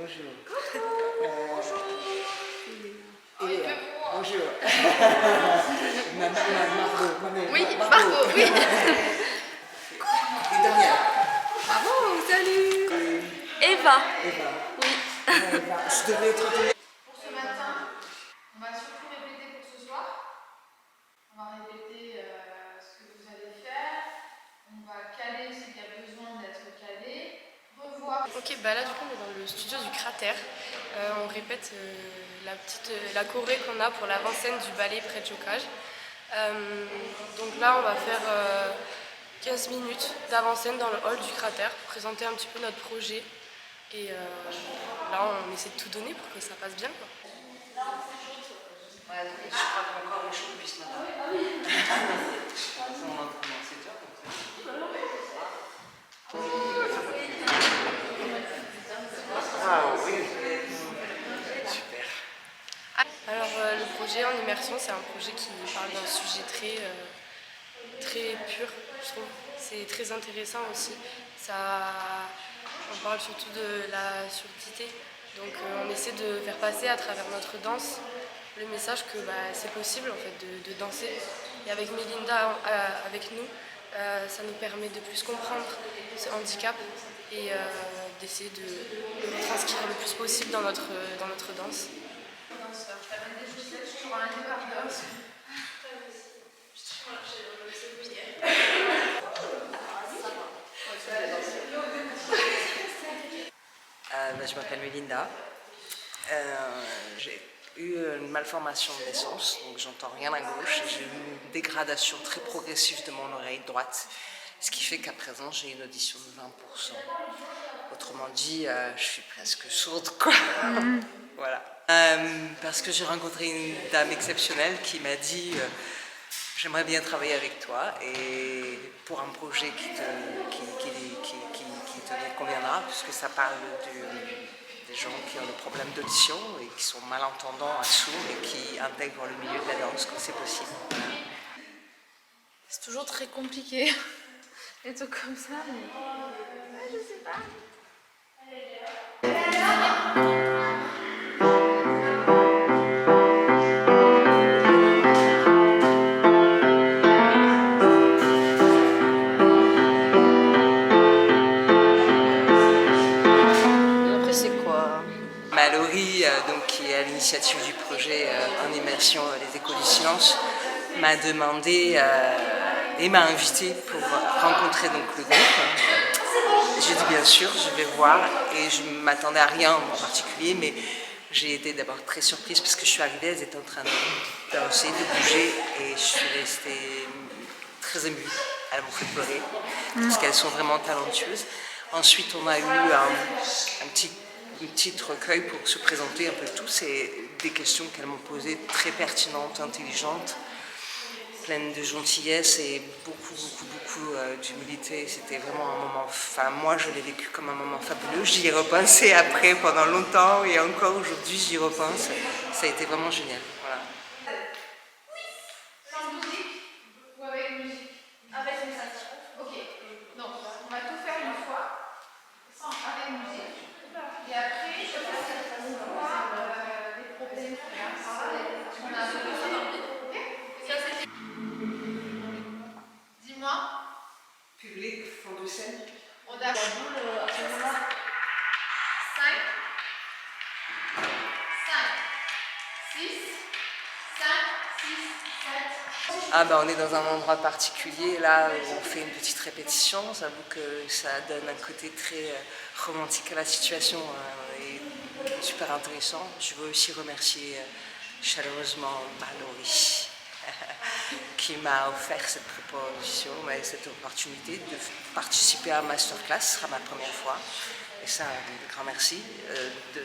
Bonjour. Bonjour. Bonjour. Oui, Margot, oui. Et Daniel. Bravo, salut. Eva. Eva. Oui. Eva. Je devais être... Pour ce matin, on va surtout répéter pour ce soir. On va répéter ce que vous allez faire. On va caler ce qu'il y a besoin d'être calé. Revoir. Ok, bah là du coup on est dans le studio du cratère. On répète la choré qu'on a pour l'avant-scène du ballet Près de Jocage. Donc là on va faire 15 minutes d'avant-scène dans le hall du cratère pour présenter un petit peu notre projet. Et là on essaie de tout donner pour que ça passe bien, quoi. Ouais, je crois que mon corps est chaud depuis ce matin. Mon entraînement, c'est dur comme ça. Ah oui. Super. Alors le projet en immersion, c'est un projet qui parle d'un sujet très pur, je trouve. C'est très intéressant aussi. On parle surtout de la surdité. Donc on essaie de faire passer à travers notre danse le message que c'est possible en fait de danser. Et avec Mélinda avec nous, ça nous permet de plus comprendre ce handicap et d'essayer de le retranscrire le plus possible dans notre danse. Je t'amène des chaussettes, je t'aurai un débardeur. Je m'appelle Mélinda. J'ai eu une malformation de naissance, donc j'entends rien à gauche. J'ai eu une dégradation très progressive de mon oreille droite, ce qui fait qu'à présent j'ai une audition de 20%. Autrement dit, je suis presque sourde, quoi. Voilà. Parce que j'ai rencontré une dame exceptionnelle qui m'a dit j'aimerais bien travailler avec toi et pour un projet qui te conviendra, puisque ça parle des gens qui ont des problèmes d'audition et qui sont malentendants à sourds et qui intègrent le milieu de la danse quand c'est possible. C'est toujours très compliqué. Les trucs comme ça, mais... je sais pas. Après c'est quoi? Mallory, donc, qui est à l'initiative du projet en immersion des écoles de sciences, m'a demandé et m'a invité pour rencontrer donc, le groupe. J'ai dit bien sûr, je vais voir et je ne m'attendais à rien en particulier, mais j'ai été d'abord très surprise parce que je suis arrivée, elles étaient en train de danser, de bouger et je suis restée très émue. Elles m'ont fait pleurer parce qu'elles sont vraiment talentueuses. Ensuite, on a eu un petit recueil pour se présenter un peu tous et des questions qu'elles m'ont posées très pertinentes, intelligentes, pleines de gentillesse et beaucoup d'humilité. C'était vraiment un moment, enfin moi je l'ai vécu comme un moment fabuleux. J'y ai repensé après pendant longtemps et encore aujourd'hui j'y repense. Ça a été vraiment génial. Voilà. Sans musique ou avec musique? Avec musique. Ok. Donc, on va tout faire une fois, sans avec musique. Et après, je vais voir les problèmes qu'il y a. On a ok? Ça, c'est... Dis-moi. Public, fond de scène. On a la boule à ce moment-là. 5, 6, 5, 6, 7. Ah ben on est dans un endroit particulier, là où on fait une petite répétition, j'avoue que ça donne un côté très romantique à la situation et super intéressant. Je veux aussi remercier chaleureusement Mallory qui m'a offert cette proposition, cette opportunité de participer à un masterclass, ce sera ma première fois. Et ça, un grand merci.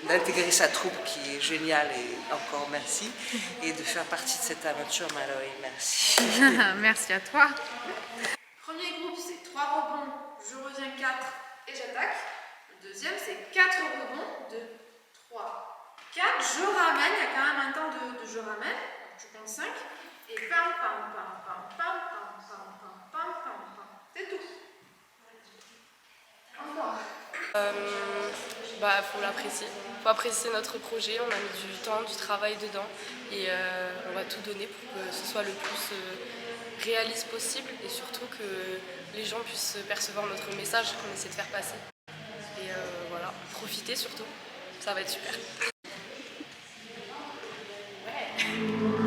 D'intégrer sa troupe qui est géniale et encore merci. Et de faire partie de cette aventure, Mallory, merci. Merci à toi. Premier groupe, c'est 3 rebonds, je reviens 4 et j'attaque. Le deuxième, c'est 4 rebonds, 2, 3, 4. Je ramène, il y a quand même un temps de je ramène. Donc je compte 5. Et pam, pam, pam, pam, pam, pam, pam, pam, pam, pam, pam. C'est tout. Encore. faut l'apprécier. Il faut apprécier notre projet, on a mis du temps, du travail dedans et on va tout donner pour que ce soit le plus réaliste possible et surtout que les gens puissent percevoir notre message qu'on essaie de faire passer. Et voilà, profitez surtout, ça va être super. Ouais.